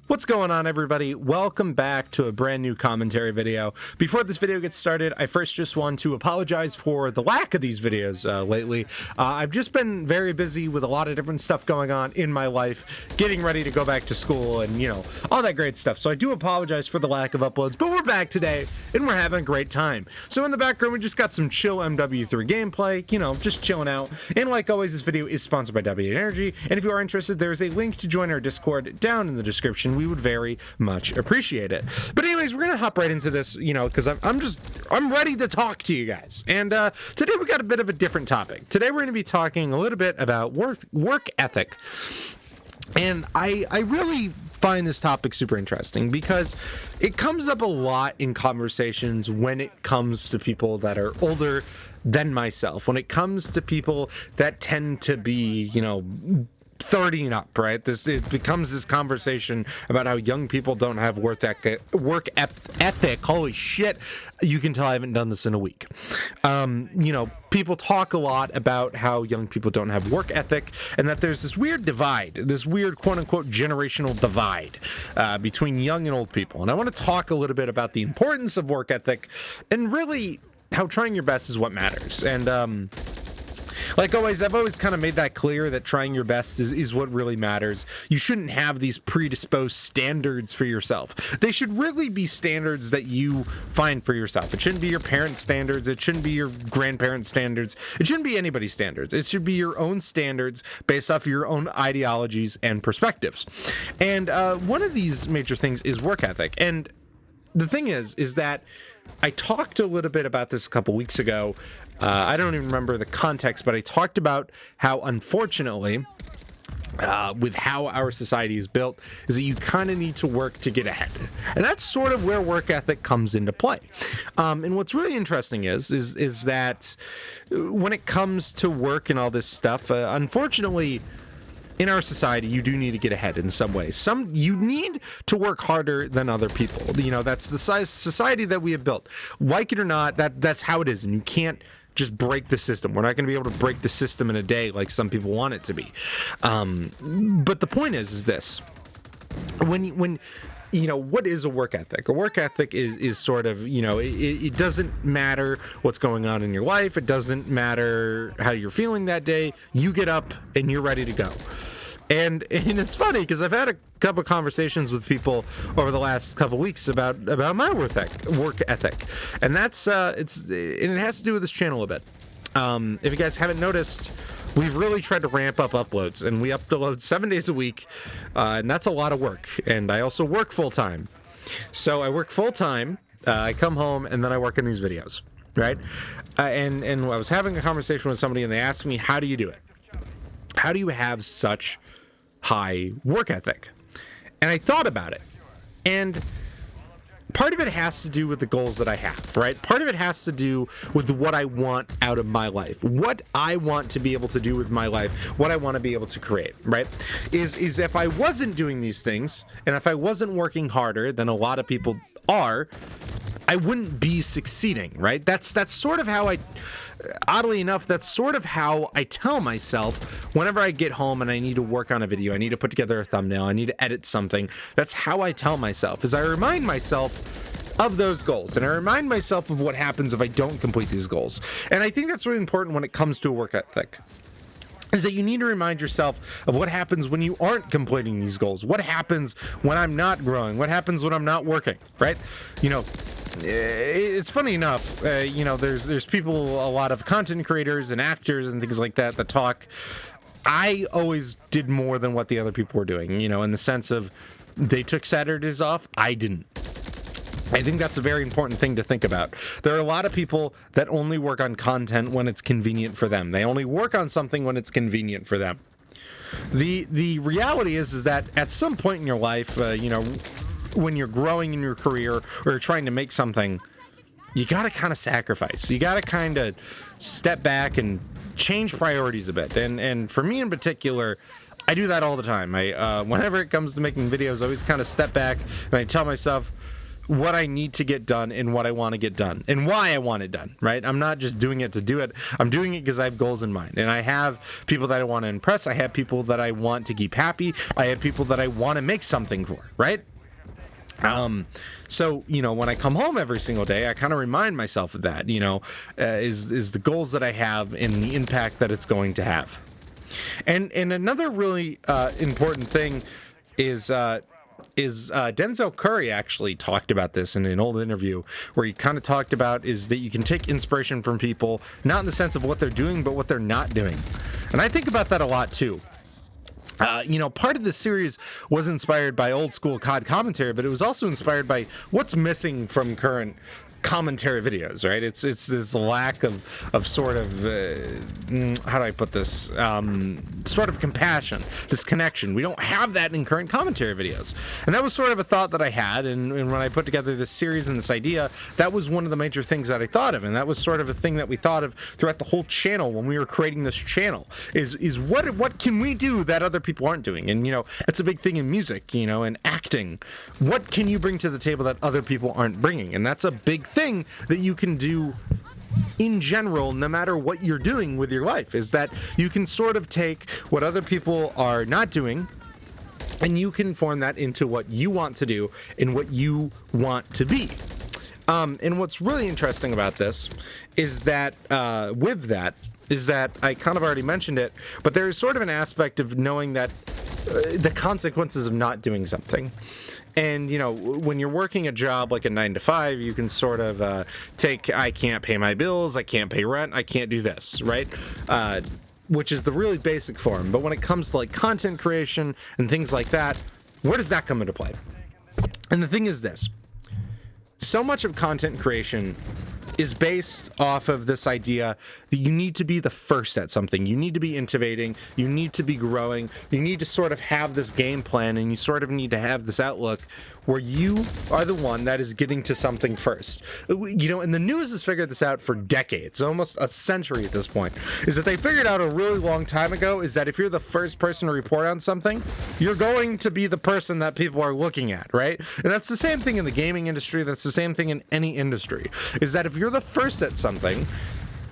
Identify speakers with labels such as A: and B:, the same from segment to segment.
A: What's going on, everybody? Welcome back to a brand new commentary video. Before this video gets started, I first just want to apologize for the lack of these videos lately. I've just been very busy with a lot of different stuff going on in my life, getting ready to go back to school and, you know, all that great stuff. So I do apologize for the lack of uploads, but we're back today and we're having a great time. So in the background, we just got some chill MW3 gameplay, you know, just chilling out. And like always, this video is sponsored by W Energy. And if you are interested, there's a link to join our Discord down in the description. We would very much appreciate it. But anyways, we're gonna hop right into this, you know, because I'm ready to talk to you guys. And today we got a bit of a different topic. Today we're gonna be talking a little bit about work ethic. And I really find this topic super interesting because it comes up a lot in conversations when it comes to people that are older than myself, when it comes to people that tend to be, you know, 30 and up, right? It becomes this conversation about how young people don't have work ethic. Holy shit, you can tell I haven't done this in a week. You know, people talk a lot about how young people don't have work ethic and that there's this weird divide, this weird quote-unquote generational divide between young and old people. And I want to talk a little bit about the importance of work ethic and really how trying your best is what matters. And like always, I've always kind of made that clear that trying your best is what really matters. You shouldn't have these predisposed standards for yourself. They should really be standards that you find for yourself. It shouldn't be your parents' standards. It shouldn't be your grandparents' standards. It shouldn't be anybody's standards. It should be your own standards based off of your own ideologies and perspectives. And one of these major things is work ethic. And the thing is that I talked a little bit about this a couple weeks ago. I don't even remember the context, but I talked about how, unfortunately, with how our society is built, is that you kind of need to work to get ahead. And that's sort of where work ethic comes into play. And what's really interesting is that when it comes to work and all this stuff, unfortunately, in our society, you do need to get ahead in some ways. You need to work harder than other people. You know, that's the society that we have built. Like it or not, that's how it is, and you can't just break the system. We're not going to be able to break the system in a day like some people want it to be. But the point is this: when you know, what is a work ethic? A work ethic is sort of, you know, it doesn't matter what's going on in your life. It doesn't matter how you're feeling that day. You get up and you're ready to go. And it's funny because I've had a couple of conversations with people over the last couple of weeks about my work ethic. And that's it has to do with this channel a bit. If you guys haven't noticed, we've really tried to ramp up uploads, and we upload 7 days a week, and that's a lot of work. And I also work full-time. So I work full-time, I come home, and then I work on these videos, right? And I was having a conversation with somebody, and they asked me, how do you do it? How do you have such high work ethic? And I thought about it, and part of it has to do with the goals that I have, right? Part of it has to do with what I want out of my life, what I want to be able to do with my life, what I want to be able to create, right? Is if I wasn't doing these things, and if I wasn't working harder than a lot of people are, I wouldn't be succeeding, right? That's sort of how oddly enough, that's sort of how I tell myself whenever I get home and I need to work on a video, I need to put together a thumbnail, I need to edit something. That's how I tell myself, is I remind myself of those goals, and I remind myself of what happens if I don't complete these goals. And I think that's really important when it comes to a work ethic, is that you need to remind yourself of what happens when you aren't completing these goals. What happens when I'm not growing? What happens when I'm not working, right? You know, it's funny enough, you know, there's people, a lot of content creators and actors and things like that talk. I always did more than what the other people were doing, you know, in the sense of they took Saturdays off, I didn't. I think that's a very important thing to think about. There are a lot of people that only work on content when it's convenient for them. They only work on something when it's convenient for them. The reality is that at some point in your life, you know, when you're growing in your career or you're trying to make something, you got to kind of sacrifice. You got to kind of step back and change priorities a bit. And for me in particular, I do that all the time. Whenever it comes to making videos, I always kind of step back and I tell myself, what I need to get done and what I want to get done and why I want it done, right? I'm not just doing it to do it. I'm doing it because I have goals in mind, and I have people that I want to impress. I have people that I want to keep happy. I have people that I want to make something for, right? So, you know, when I come home every single day, I kind of remind myself of that, you know, is the goals that I have and the impact that it's going to have. And another really important thing is Denzel Curry actually talked about this in an old interview, where he kind of talked about is that you can take inspiration from people, not in the sense of what they're doing, but what they're not doing. And I think about that a lot too. You know, part of the series was inspired by old school COD commentary, but it was also inspired by what's missing from current commentary videos, right? It's this lack of sort of how do I put this, sort of compassion, this connection. We don't have that in current commentary videos, and that was sort of a thought that I had, and when I put together this series and this idea, that was one of the major things that I thought of, and that was sort of a thing that we thought of throughout the whole channel when we were creating this channel, is what can we do that other people aren't doing? And you know, it's a big thing in music, you know, and acting. What can you bring to the table that other people aren't bringing? And that's a big thing that you can do in general, no matter what you're doing with your life, is that you can sort of take what other people are not doing and you can form that into what you want to do and what you want to be. And what's really interesting about this is that I kind of already mentioned it, but there is sort of an aspect of knowing that the consequences of not doing something. And, you know, when you're working a job like a 9-to-5, you can sort of take, I can't pay my bills, I can't pay rent, I can't do this, right? Which is the really basic form. But when it comes to like content creation and things like that, where does that come into play? And the thing is this, so much of content creation is based off of this idea that you need to be the first at something. You need to be innovating. You need to be growing. You need to sort of have this game plan, and you sort of need to have this outlook where you are the one that is getting to something first. You know, and the news has figured this out for decades, almost a century at this point, is that they figured out a really long time ago is that if you're the first person to report on something, you're going to be the person that people are looking at, right? And that's the same thing in the gaming industry. That's the same thing in any industry, is that if you're the first at something,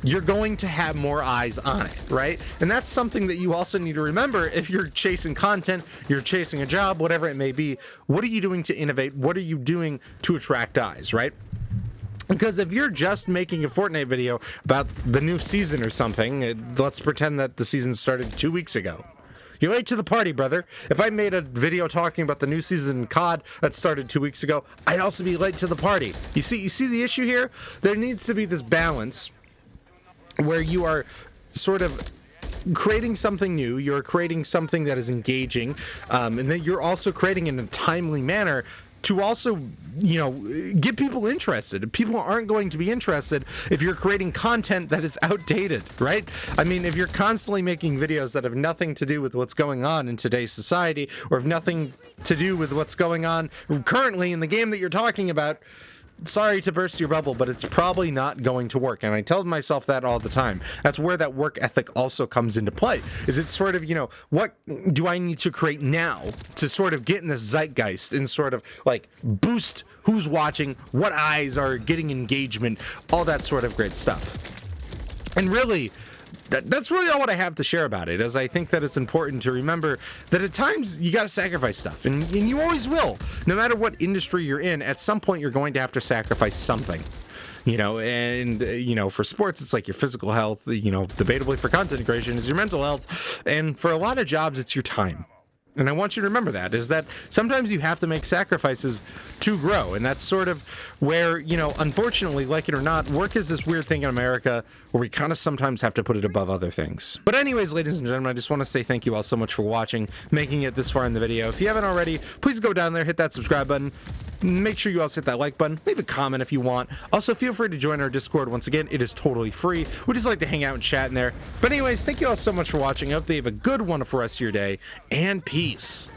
A: you're going to have more eyes on it, right? And that's something that you also need to remember if you're chasing content, you're chasing a job, whatever it may be. What are you doing to innovate? What are you doing to attract eyes, right? Because if you're just making a Fortnite video about the new season or something, let's pretend that the season started 2 weeks ago. You're late to the party, brother. If I made a video talking about the new season in COD that started 2 weeks ago, I'd also be late to the party. You see the issue here? There needs to be this balance where you are sort of creating something new, you're creating something that is engaging, and then you're also creating in a timely manner to also, you know, get people interested. People aren't going to be interested if you're creating content that is outdated, right? I mean, if you're constantly making videos that have nothing to do with what's going on in today's society, or have nothing to do with what's going on currently in the game that you're talking about, sorry to burst your bubble, but it's probably not going to work. And I tell myself that all the time. That's where that work ethic also comes into play. Is it sort of, you know, what do I need to create now to sort of get in this zeitgeist and sort of like boost who's watching, what eyes are getting engagement, all that sort of great stuff. And really, that's really all what I have to share about it, as I think that it's important to remember that at times you got to sacrifice stuff, and you always will. No matter what industry you're in, at some point you're going to have to sacrifice something. You know, and, you know, for sports, it's like your physical health, you know, debatably for content creation is your mental health, and for a lot of jobs, it's your time. And I want you to remember that, is that sometimes you have to make sacrifices to grow. And that's sort of where, you know, unfortunately, like it or not, work is this weird thing in America where we kind of sometimes have to put it above other things. But anyways, ladies and gentlemen, I just want to say thank you all so much for watching, making it this far in the video. If you haven't already, please go down there, hit that subscribe button. Make sure you also hit that like button. Leave a comment if you want. Also, feel free to join our Discord. Once again, it is totally free. We just like to hang out and chat in there. But anyways, thank you all so much for watching. I hope that you have a good, wonderful rest of your day, and peace.